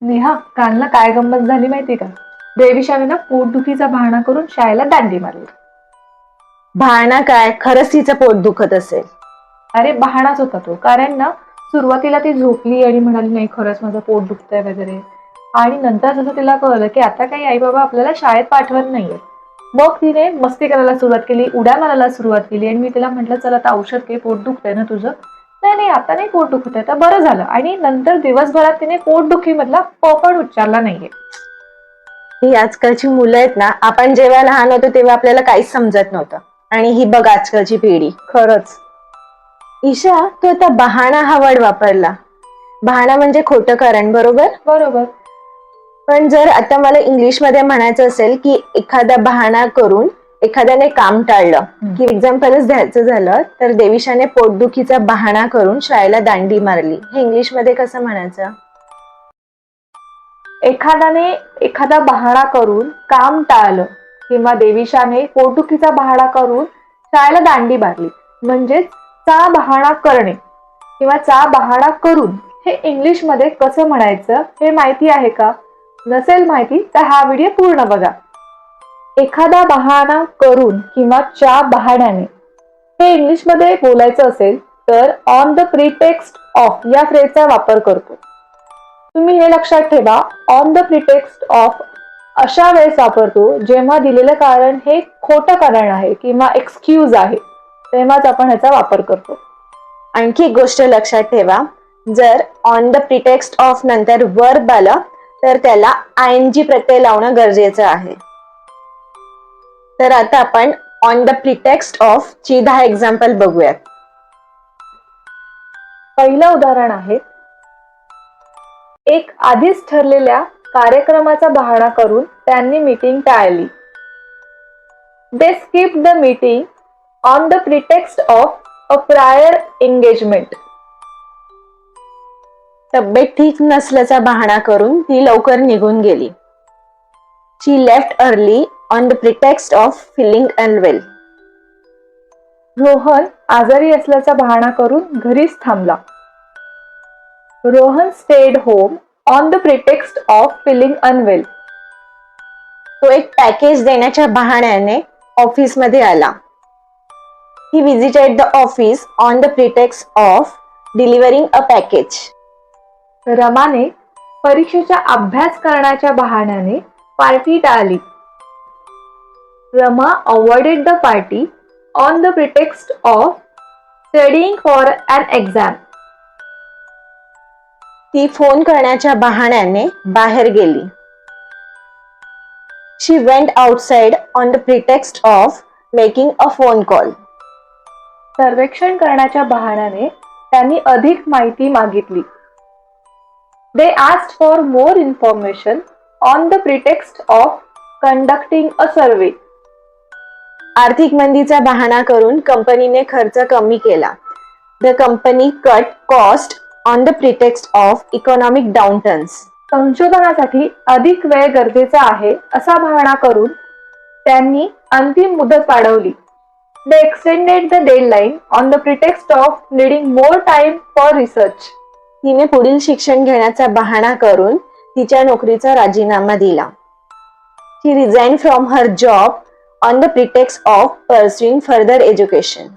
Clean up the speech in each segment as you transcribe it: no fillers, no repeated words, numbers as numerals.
नेहा, काल ना काय गंमत झाली माहिती का? देवीशाने ना पोटदुखीचा बहाणा करून शाळेला दांडी मारली. भावना काय, खरंच तिचं पोट दुखत असेल. अरे बहाणाच होता तो. कारण ना सुरुवातीला ती झोपली आणि म्हणाली नाही खरंच माझं पोट दुखतंय वगैरे. आणि नंतर जसं तिला कळलं की आता काही आई बाबा आपल्याला शाळेत पाठवत नाहीये, मग तिने मस्ती करायला सुरुवात केली, उड्या मारायला सुरुवात केली. आणि मी तिला म्हटलं चल आता औषध घे, पोट दुखतंय ना तुझं. नाही नाही आता नाही पोट दुखत आहे, तर बरं झालं. आणि नंतर दिवसभरात तिने पोटदुखी मधला प पण उच्चारला नाहीये. ही आजकालची मुलं आहेत ना, आपण जेव्हा लहान होतो तेव्हा आपल्याला काहीच समजत नव्हतं. आणि ही बघ आजकालची पिढी. खरंच. ईशा, तू आता बहाणा हा वर्ड वापरला. बहाणा म्हणजे खोटं कारण, बरोबर? बरोबर. पण जर आता मला इंग्लिश मध्ये म्हणायचं असेल की एखादा बहाणा करून एखाद्याने काम टाळलं, की एक्झाम्पलच द्यायचं झालं तर देविशाने पोटदुखीचा बहाणा करून शाळेला दांडी मारली, हे इंग्लिश मध्ये कसं म्हणायचं? एखाद्याने एखादा बहाणा करून काम टाळलं किंवा देविशाने पोटदुखीचा बहाणा करून शाळेला दांडी मारली, म्हणजेच चा बहाणा करणे किंवा चा बहाणा करून हे इंग्लिश मध्ये कसं म्हणायचं हे माहिती आहे का? नसेल माहिती तर हा व्हिडिओ पूर्ण बघा. एखादा बहाणा करून किंवा च्या बहाण्याने हे इंग्लिश मध्ये बोलायचं असेल तर ऑन द प्रिटेक्स्ट ऑफ या फ्रेजचा वापर करतो. तुम्ही हे लक्षात ठेवा, ऑन द प्रिटेक्स्ट ऑफ अशा वेळेस वापरतो जेव्हा दिलेलं कारण हे खोटं कारण आहे किंवा एक्सक्यूज आहे, तेव्हाच आपण ह्याचा वापर करतो. आणखी एक गोष्ट लक्षात ठेवा, जर ऑन द प्रिटेक्स्ट ऑफ नंतर वर्ब आलं तर त्याला आयएनजी प्रत्यय लावणं गरजेचं आहे. तर आता आपण ऑन द प्रिटेक्स्ट ऑफ ची 10 एक्झाम्पल बघूयात. पहिलं उदाहरण आहे, एक आधीच ठरलेल्या कार्यक्रमाचा बहाणा करून त्यांनी मीटिंग टाळली. They skip the meeting on the pretext of a prior engagement. तब्येत ठीक नसल्याचा बहाणा करून ती लवकर निघून गेली. She left early on the pretext of feeling unwell. Rohan आजारी असल्याचा बहाणा करून घरीच थांबला. Rohan stayed home on the pretext of feeling unwell. तो एक पॅकेज देण्याच्या बहाण्याने ऑफिसमध्ये आला. He visited the office on the pretext of delivering a package. रमाने परीक्षेचा अभ्यास करण्याच्या बहाण्याने पार्टी टाळली. Rama avoided the party on the pretext of studying for an exam. ती फोन करण्याच्या बहाण्याने बाहेर गेली. She went outside on the pretext of making a phone call. सर्वेक्षण करण्याच्या बहाण्याने त्यांनी अधिक माहिती मागितली. They asked for more information on the pretext of conducting a survey. आर्थिक मंदीचा बहाणा करून कंपनीने खर्च कमी केला. The company cut cost on the pretext of economic downturns. संशोधनासाठी अधिक वेळ गरजेचा आहे असा बहाणा करून त्यांनी अंतिम मुदत वाढवली. They extended the deadline on the pretext of needing more time for research. तिने पुढील शिक्षण घेण्याचा बहाणा करून तिच्या नोकरीचा राजीनामा दिला. She resigned from her job on the pretext of pursuing further education.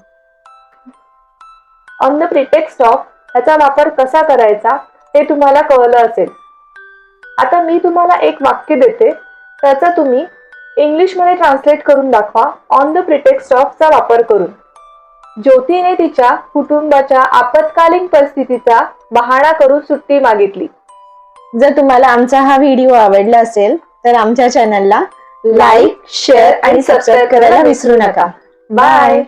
On the pretext of ह्याचा वापर कसा करायचा हे तुम्हाला कळलं असेल. आता मी तुम्हाला एक वाक्य देते, त्याचा तुम्ही इंग्लिशमध्ये ट्रान्सलेट करून दाखवा ऑन द प्रिटेक्स्ट ऑफ चा वापर करून. ज्योतीने तिच्या कुटुंबाच्या आपत्कालीन परिस्थितीचा बहाणा करून सुट्टी मागितली. जर तुम्हाला आमचा हा व्हिडिओ आवडला असेल तर आमच्या चॅनलला लाईक, शेअर आणि सबस्क्राईब करायला विसरू नका. बाय.